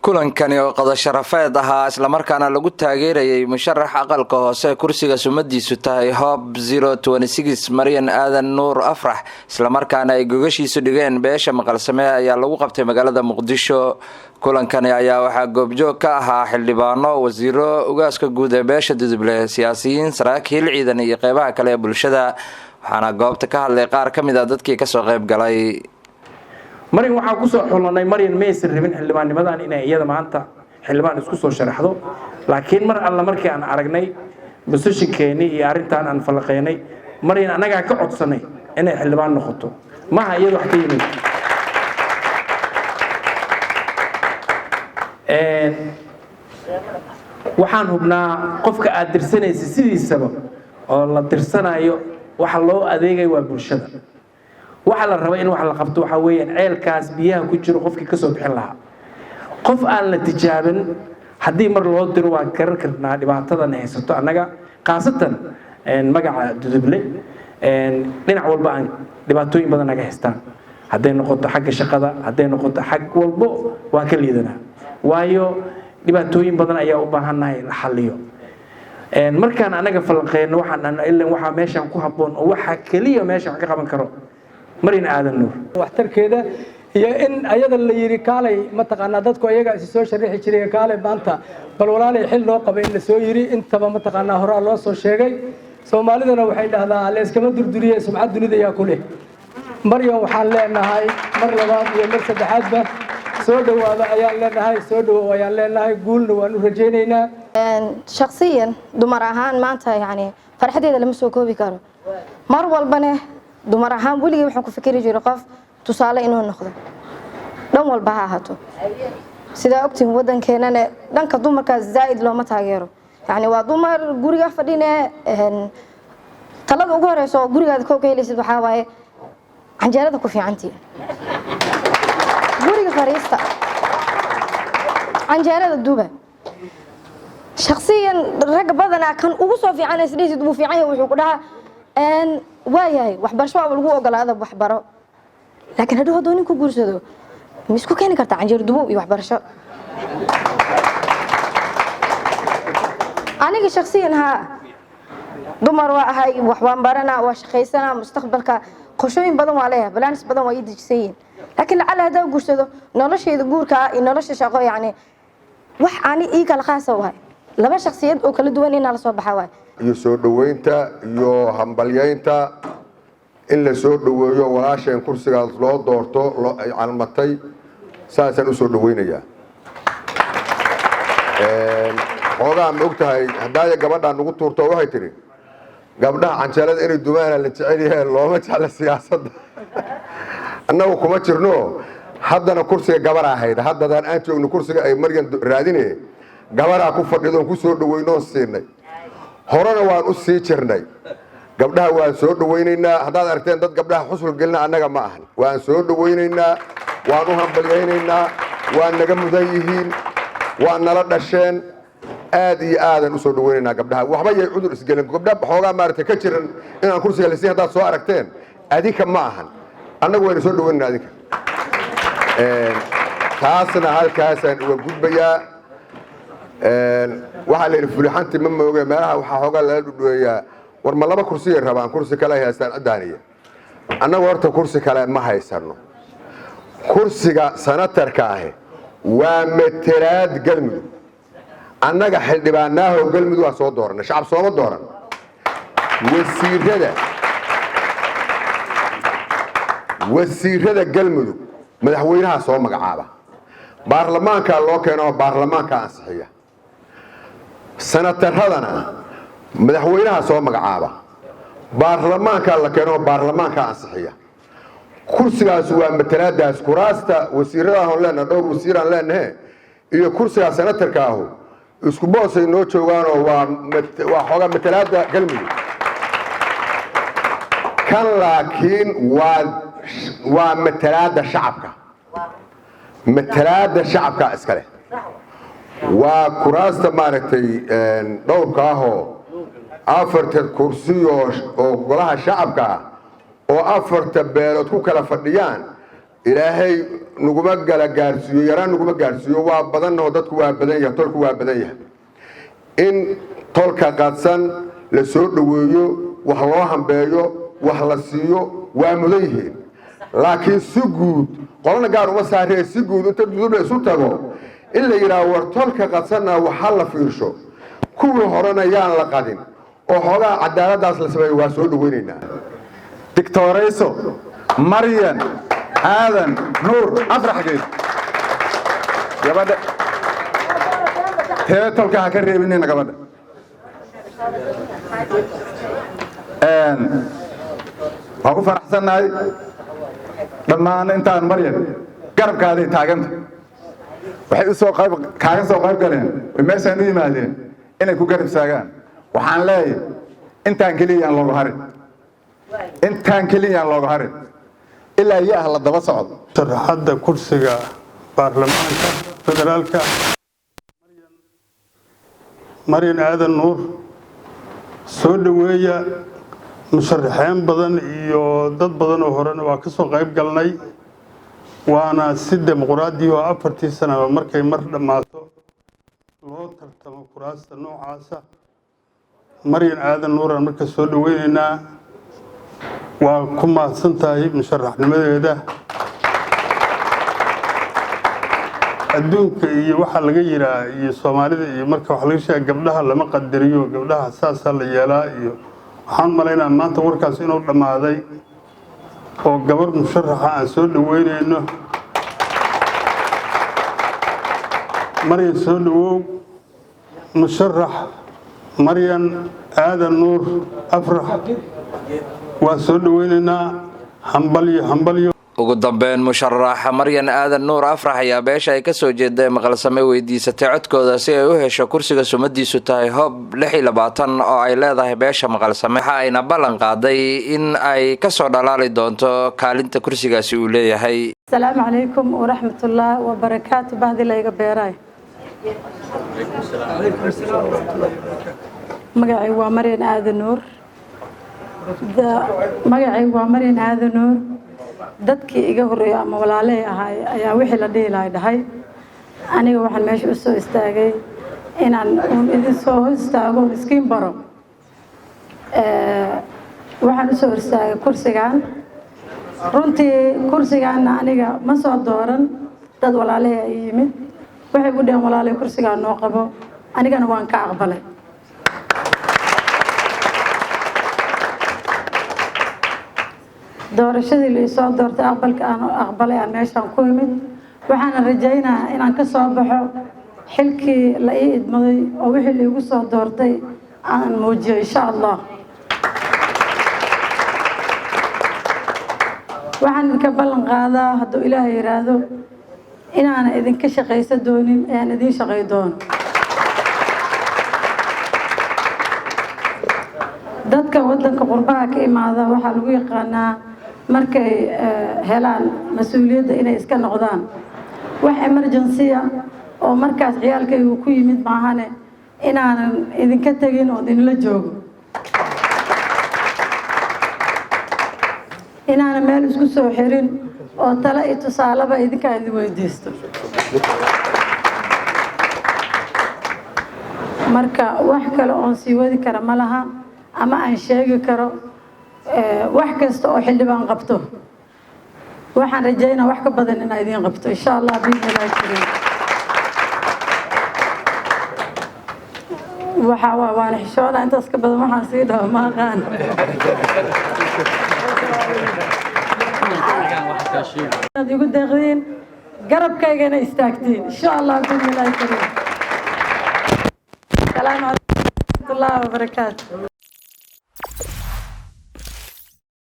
kulankani oo qada sharafeed ahaa isla markaana lagu taageerayay musharax aqalka hoose kursiga sumadiisu tahay Hob 026 Maryan Aadan Nuur Afrax isla markaana ay gogashiisu dhigeen beesha maqalsame ayaa lagu qabtay magaalada Muqdisho. kulankani ayaa waxa goobjoog ka ahaa xildhibaano, wasiiro, ugaaska guud ee beesha Duduble, siyaasiyiin, saraakiil ciidan iyo qaybaha kale ee bulshada. waxaana goobta ka hadlay qaar kamid ah dadkii ka soo qayb galay. Maryan waxaan ku soo xulanay Maryan Meesir rabin xildhibaannimadan inay iyada maanta xildhibaan isku soo sharaxdo, laakiin mar alla markii aan aragnay basashinkeeni iyo arintan aan falaqeynay Maryan anaga ka codsanay inay xildhibaan noqoto ma iyada wax ka yimid waxaan hubnaa qofka aad dirsanaysid sidiisaba oo la dirsanayo waxa loo adeegay waa bulshada. waxa la raba in wax la qabto waxa weeyaan ceelkaas biyaha ku jiro qofkii ka soo bixin lahaa. qof aan la tijaabin haddii mar loo diro waa garan karnaa dhibaatada haysato annaga qaasatan magaca Duduble dhinac walba aan dhibaatooyin badan naga haystaan. hadday noqoto xagga shaqada, hadday noqoto xag walbo waa ka liidanaa, waayo dhibaatooyin badan ayaa u baahannahay la xalliyo. markaan anaga falqeeyno waxaan ilaa waxa meeshan ku haboon oo waxa kaliya meeshan ka qaban karo Maryan Aadan Nuur waxtarkeeda iyo in ayada la yiri kaalay ma taqaana dadku ayaga is soo sharixi jiray kaalay maanta bal walaalay xil loo qabay in la soo yiri intaba ma taqaana hore loo soo sheegay. Soomaalidana waxay dhahdaan la iskama durduriyay sumcad dunida ayaa ku leh. Maryan waxaan leenahay mar labaad iyo mar saddexaadba soo dhawaada ayaan leenahay, soo dhawaada ayaan leenahay, guulna waan u rajaynaynaa. shakhsiyan dumar ahaan maanta yani farxadeeda lama soo koobi karo. mar walbana dumar ahaan waligeey waxaan ku fikiri jiray qof tusaale inuu noqdo dhan walba ha ahaato. sida ogtiin wadankeenana dhanka dumarka zaid looma taageero, yani waa dumar guriga fadhine talada ugu horeyso gurigaada ka helaysid waxa waaye canjeerada ku fiicantii guriga fariista canjeerada duba. shakhsiyan rag badan kan ugu soo fiican isdhiisid ugu fiican wuxuu ku dhahaa waayahay waxbarasho waa lagu ogolaada waxbaro, laakiin haduu doonin ku guursado ma isku keeni kartaa canjeer dubo iyo waxbarasho. aniga shakhsiyan dumar waa ahay, wax waan baranaa, waa shaqaysanaa, mustaqbalka qoshooyin badan waa leeyahay, balaanis badan waa ii dejisayin, laakiin lacala hadaa guursado nolosheeda guurka iyo nolosha shaqo yani wax aan ii kala qaasa waay laba shakhsiyad oo kala duwan in la soo baxaa waay. iyo soo dhaweynta iyo hambalyeynta in la soo dhaweeyo walaasheen kursigaas loo doorto loo calmatay saasan u soo dhaweynayaa. xogaa ma ogtahay haddaa gabadhaan ugu tuurto waxay tiri gabdhaha canjeelada inay dumaana la jecel yahay looma jecla siyaasadda. annagu kuma jirno haddana kursiga gabar ahayd, haddadaan aan joogno kursiga ay Maryan raadinay gabaraa ku fadhido ku soo dhaweyno siinay. horena waan u sii jirnay gabdhaha waan soo dhaweynaynaa. haddaad aragteen dad gabdhaha xusul gelina annaga ma ahan, waan soo dhaweynaynaa, waan u hambalyaynaynaa, waan naga mudan yihiin, waan nala dhasheen. aad iyo aadan u soo dhaweynaynaa gabdhaha. waxba yay cudur isgelin gabdhaha xoogaa maaragtay ka jiran inaan kursiga la siin haddaad soo aragteen adinka ma ahan, annagu wayna soo dhaweynaynaa adinka. taasna halkaasaan uga gudbayaa. waxaa la yidhi fulixanti ma mooge meelaha waxaa xoogaa lala dhudhuweeyaa war ma laba kursiyay rabaan, kursi kale ay haystaan ciddaaniya. annagu horta kursi kale ma haysano. kursiga sanatarka ahi waa matalaad galmudug. annaga xildhibaanaaho galmudug waa soo dooranay, shacab sooma dooran. wasiirada galmudug madaxweynaha soo magacaaba, baarlamaanka loo keeno baarlamaanka ansixiya. sanataradana madaxweynaha soo magacaaba, baarlamaanka la keeno baarlamaanka ansixiya. kursigaas waa matalaadaas. kuraasta wasiirada aan leenahay dhowr wasiir aan leenahay iyo kursiga sanatarka ah isku boosay noo joogaanoo waa xoogaa matalaada galmudug. kan laakiin waa matalaada shacabka. matalaada shacabka iskale waa kuraasta maaragtay dhowrka ahoo afarta kursi oo golaha shacabka ah oo afarta beelood ku kala fadhiyaan ilaahay nuguma gala gaarsiiyo yaraan nuguma gaarsiiyo waa badan oo dadku waa badan yahay tolku waa badan yahay in tolka qadsan la soo dhaweeyo wax loo hambeeyo wax la siiyo waa mudan yihiin laakiin si guud qolana gaar uma saaree si guud inta dudub la isu tago in la yiraahdo war tolka qadsanna waxa la fiirsho kuwii horena yaan la qadin oo xogaa cadaaladaas la sameeyo waa soo dhaweynaynaa دكتوريسو مريم آذن نور أفرح جيد يا بدر هي تلك هكرر مننا كبدر أقول فرحسن هاي لما أنت مريم قرب كهذه تاجمت وحيد سوق قرب كاين سوق قرب قالين وما سنوي مالين إنك قرب ساجان وحن لاي أنت أنكلي عن الله هاري intaan kaliya looga harin ilaa yaah la daba socdo sharaxada kursiga baarlamaanka federaalka Maryan Aadan Nuur soo dhaweeya musharaxeen badan iyo dad badan oo horena waa ka soo qayb galnay waana si dimuqraadi oo 4 sano markay mar dhamaato loo tartamo kuraasta noocaasa Maryan Aadan Nuur marka soo dhaweynaa waa ku mahadsantahay musharaxnimadeeda adduunka iyo waxa laga yiraa iyo Soomaalida iyo marka wax laga sheegay gabdhaha lama qadariyo gabdhaha saasa la yeelaa iyo waxaan maleynaa maanta warkaas inuu dhamaaday oo gabar musharaxa aan soo dhaweynayno Maryan soo dhawow musharax Maryan Aadan Nuur Afrax waa soo dhaweynaa hambalyo ugu dambeyn musharaxa Maryan Aadan Nuur Afrax ayaa beesha ay ka soo jeeday maqalsamay weydiisatay codkooda si ay u hesho kursiga sumadiisu tahay hoob 26 oo ay leedahay beesha maqalsamay waxa ayna ballan qaaday in ay ka soo dhalaali doonto kaalinta kursigaasi uu leeyahay. Assalaamu calaykum wa rahmatullahi wa barakaatuh bahdi layga beeray magacay waa Maryan Aadan Nuur magacay waa Maryan Aadan Nuur dadkii iga horeeyay ama walaalay ahay ayaa wixii la dhiilay dhahay aniga waxaan meesha u soo istaagay inaan idin soo istaago miskiin baro waxaan u soo istaagay kursigan runtii kursigan aniga ma soo dooran dad walaalay ay yimid waxay u dheen walaalay kursigan noo qabo anigana waan ka aqbalay doorashadii la soo doortay aqbalay aan meeshan ku yimid waxaan rajaynayaa inaan ka soo baxo xilkii la ii idmaday oo wixii la igu soo doortay aan muujiyo insha Allah waxaan ka ballan qaadaa hadduu Ilaahay yiraahdo inaan idinka shaqaysan doonin aan idin shaqay doono dadka wadanka qurbaha ka imaada waxa lagu yaqaanaa markay helaan mas'uuliyadda inay iska noqdaan wax emergency oo markaas ciyaalkaygu ku yimid maahane inaanan idinka tagin oo idinla joogo inaanan meel isku soo xirin oo tala iyo tusaalaba idinka idin weydiisto marka wax kale oo sii wadi kara ma laha ama aan sheegi karo wax kasta oo xildhibaan qabto waxaan rajaynaa wax ka badan in ay idin qabto insha Allah biidhnilaahi kariim waxa waan xishooda intaas ka badan waxaan sii dhaw ma aqaan adigu deeqdiin garabkaygana istaagtiin insha Allah biidhnilaahi kariim salaamu alaykum wa rahmatullahi wa barakaatuh